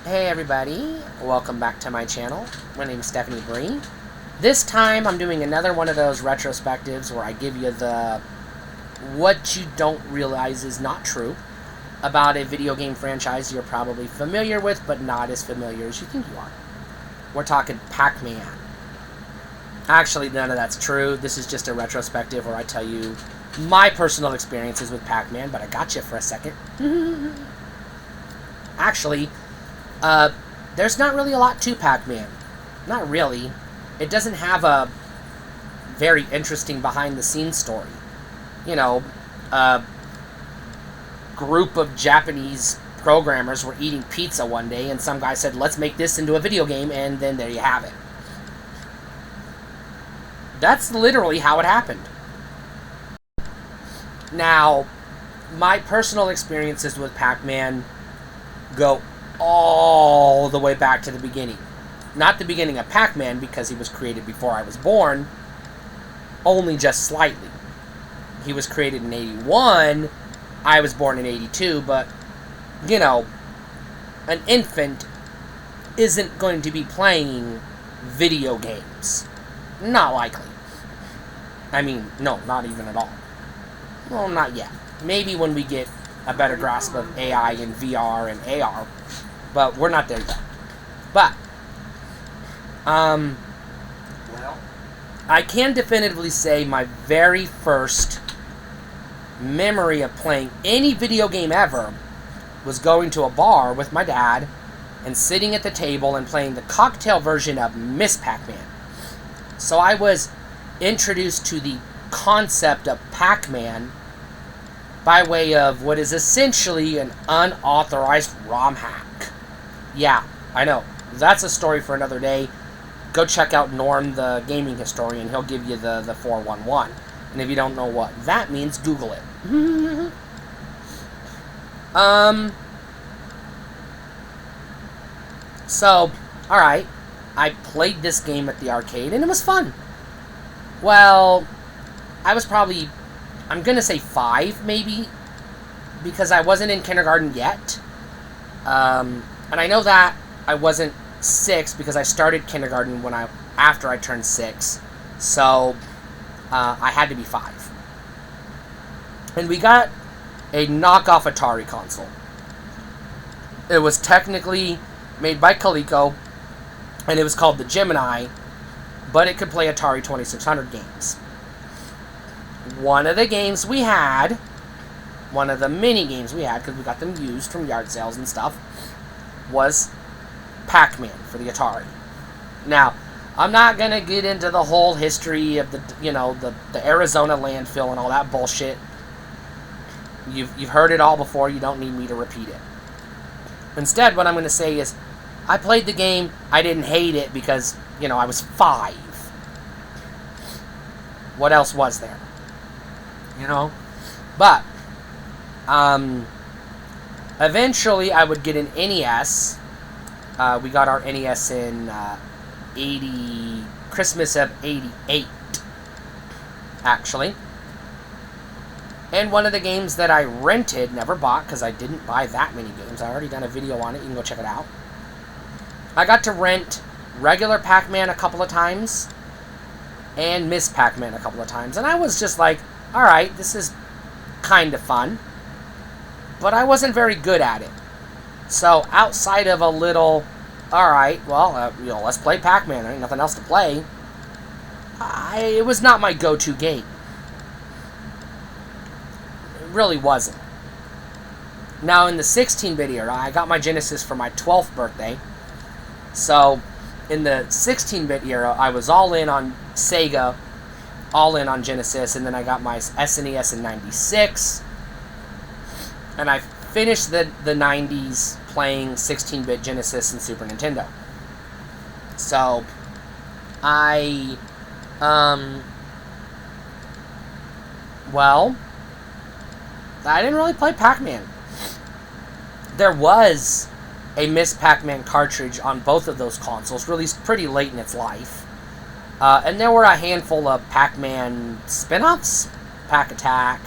Hey everybody, welcome back to my channel. My name is Stephanie Breen. This time I'm doing another one of those retrospectives where I give you the what you don't realize is not true about a video game franchise you're probably familiar with but not as familiar as you think you are. We're talking Pac Man. Actually, none of that's true. This is just a retrospective where I tell you my personal experiences with Pac Man, but I got you for a second. Actually, there's not really a lot to Pac Man. Not really. It doesn't have a very interesting behind-the-scenes story. You know, a group of Japanese programmers were eating pizza one day, and some guy said, let's make this into a video game, and then there you have it. That's literally how it happened. Now, my personal experiences with Pac Man go all the way back to the beginning. Not the beginning of Pac Man, because he was created before I was born, only just slightly. He was created in 81, I was born in 82, but, you know, an infant isn't going to be playing video games. Not likely. I mean, no, not even at all. Well, not yet. Maybe when we get a better grasp of AI and VR and AR, but we're not there yet. But, I can definitively say my very first memory of playing any video game ever was going to a bar with my dad and sitting at the table and playing the cocktail version of Miss Pac Man. So I was introduced to the concept of Pac Man by way of what is essentially an unauthorized ROM hack. Yeah, I know. That's a story for another day. Go check out Norm, the gaming historian. He'll give you the 411. And if you don't know what that means, Google it. So, alright. I played this game at the arcade, and it was fun. Well, I was probably, I'm going to say 5, maybe, because I wasn't in kindergarten yet. And I know that I wasn't 6 because I started kindergarten after I turned 6. So, I had to be 5. And we got a knockoff Atari console. It was technically made by Coleco, and it was called the Gemini, but it could play Atari 2600 games. One of the games we had, one of the mini games we had, because we got them used from yard sales and stuff, was Pac Man for the Atari. Now, I'm not going to get into the whole history of the Arizona landfill and all that bullshit. You've heard it all before. You don't need me to repeat it. Instead, what I'm going to say is, I played the game. I didn't hate it because, I was 5. What else was there? But, eventually I would get an NES. We got our NES in Christmas of 88, actually. And one of the games that I rented, never bought, because I didn't buy that many games. I already done a video on it. You can go check it out. I got to rent regular Pac Man a couple of times and Miss Pac Man a couple of times. And I was just like, alright, this is kind of fun. But I wasn't very good at it. So outside of a little, alright, well, let's play Pac Man. There ain't nothing else to play. It was not my go-to game. It really wasn't. Now, in the 16-bit era, I got my Genesis for my 12th birthday. So, in the 16-bit era, I was all in on Sega, all in on Genesis, and then I got my SNES in 96. And I finished the 90s playing 16-bit Genesis and Super Nintendo. So, I didn't really play Pac Man. There was a Miss Pac Man cartridge on both of those consoles, released pretty late in its life. And there were a handful of Pac Man spin-offs. Pac Attack,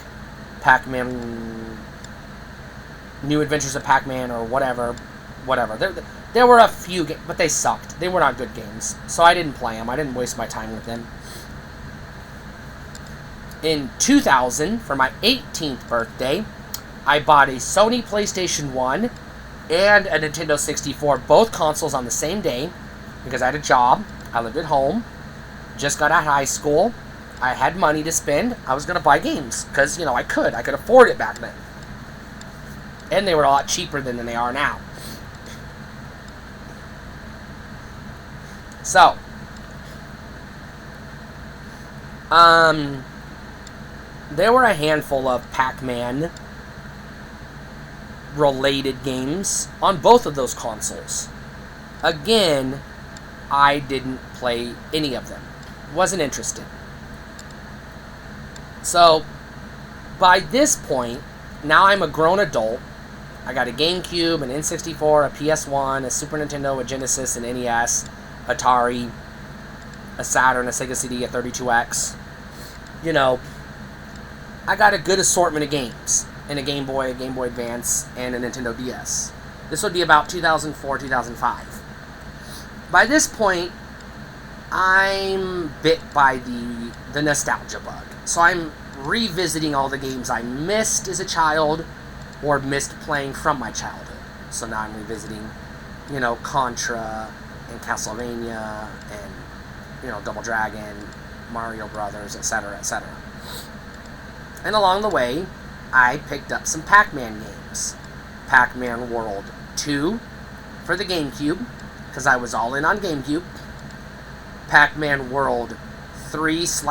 Pac Man New Adventures of Pac Man, or whatever. There were a few games, but they sucked. They were not good games, so I didn't play them. I didn't waste my time with them. In 2000, for my 18th birthday, I bought a Sony PlayStation 1 and a Nintendo 64, both consoles on the same day, because I had a job. I lived at home, just got out of high school. I had money to spend. I was going to buy games, because, you know, I could afford it back then. And they were a lot cheaper than they are now. So, there were a handful of Pac Man related games on both of those consoles. Again, I didn't play any of them. Wasn't interested. So, by this point, now I'm a grown adult. I got a GameCube, an N64, a PS1, a Super Nintendo, a Genesis, an NES, Atari, a Saturn, a Sega CD, a 32X. You know, I got a good assortment of games. And a Game Boy Advance, and a Nintendo DS. This would be about 2004, 2005. By this point, I'm bit by the nostalgia bug. So I'm revisiting all the games I missed as a child, or missed playing from my childhood. So now I'm revisiting, you know, Contra, and Castlevania, and, you know, Double Dragon, Mario Brothers, etc., etc. And along the way, I picked up some Pac Man games. Pac Man World 2 for the GameCube, because I was all in on GameCube. Pac Man World 3 /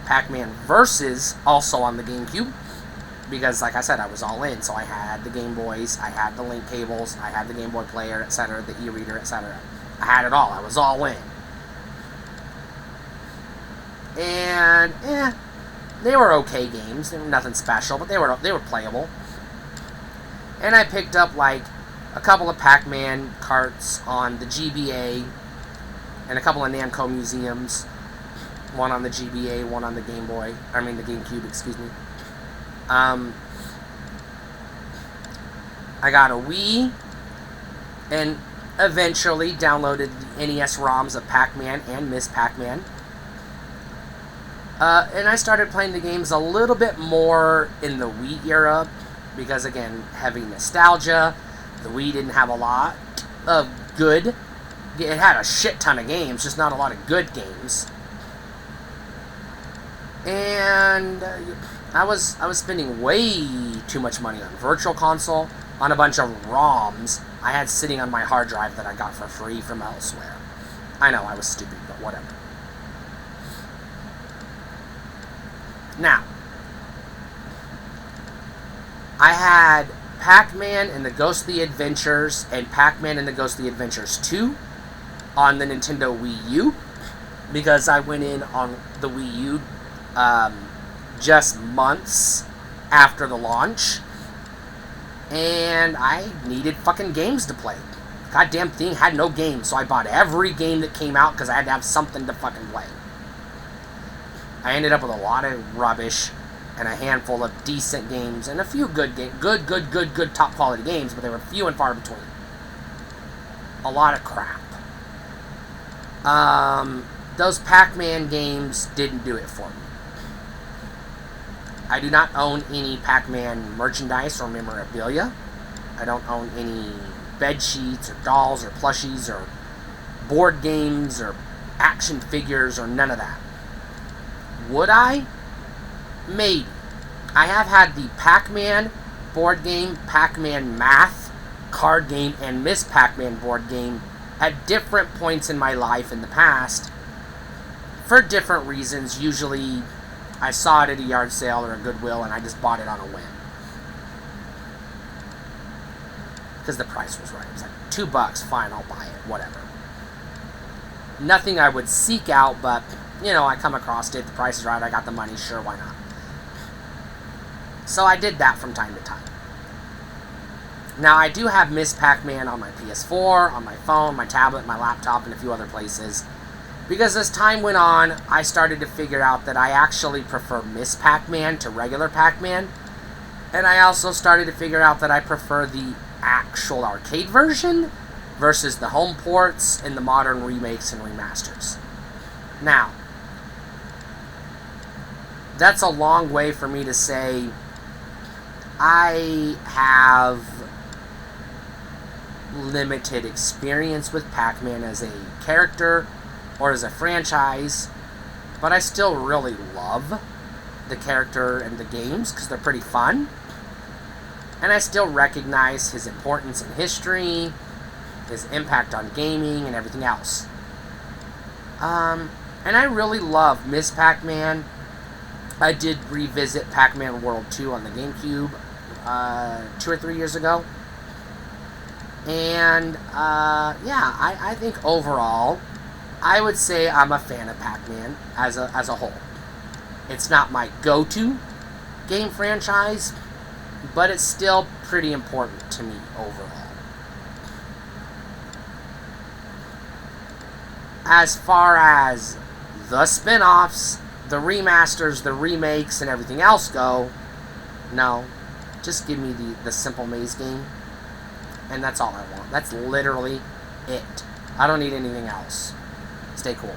Pac Man Versus, also on the GameCube, because, like I said, I was all in. So I had the Game Boys, I had the link cables, I had the Game Boy player, etc., the e-reader, etc. I had it all. I was all in. And, they were okay games. They were nothing special, but they were playable. And I picked up, like, a couple of Pac Man carts on the GBA, and a couple of Namco museums. One on the GBA, one on the Game Boy. I mean, the GameCube, excuse me. I got a Wii, and eventually downloaded the NES ROMs of Pac Man and Miss Pac Man. And I started playing the games a little bit more in the Wii era, because, again, heavy nostalgia. The Wii didn't have a lot of good. It had a shit ton of games, just not a lot of good games. And I was spending way too much money on Virtual Console, on a bunch of ROMs I had sitting on my hard drive that I got for free from elsewhere. I know, I was stupid, but whatever. Now, I had Pac Man and the Ghostly Adventures and Pac Man and the Ghostly Adventures 2 on the Nintendo Wii U, because I went in on the Wii U just months after the launch, and I needed fucking games to play. Goddamn thing had no games, so I bought every game that came out because I had to have something to fucking play. I ended up with a lot of rubbish and a handful of decent games and a few good top quality games, but they were few and far between. A lot of crap. Those Pac Man games didn't do it for me. I do not own any Pac Man merchandise or memorabilia. I don't own any bed sheets or dolls or plushies or board games or action figures or none of that. Would I? Maybe. I have had the Pac Man board game, Pac Man Math card game, and Miss Pac Man board game at different points in my life in the past for different reasons. Usually I saw it at a yard sale or a Goodwill and I just bought it on a whim, because the price was right. It was like $2, fine, I'll buy it, whatever. Nothing I would seek out, but, you know, I come across it, the price is right, I got the money, sure, why not? So I did that from time to time. Now, I do have Miss Pac Man on my PS4, on my phone, my tablet, my laptop, and a few other places. Because as time went on, I started to figure out that I actually prefer Miss Pac Man to regular Pac Man. And I also started to figure out that I prefer the actual arcade version versus the home ports and the modern remakes and remasters. Now, that's a long way for me to say I have limited experience with Pac Man as a character or as a franchise, but I still really love the character and the games because they're pretty fun. And I still recognize his importance in history, his impact on gaming, and everything else. And I really love Miss Pac-Man. I did revisit Pac-Man World 2 on the GameCube 2 or 3 years ago. And, yeah, I think overall, I would say I'm a fan of Pac-Man as a whole. It's not my go-to game franchise, but it's still pretty important to me overall. As far as the spin-offs, the remasters, the remakes, and everything else go, no. Just give me the simple maze game, and that's all I want. That's literally it. I don't need anything else. Stay cool.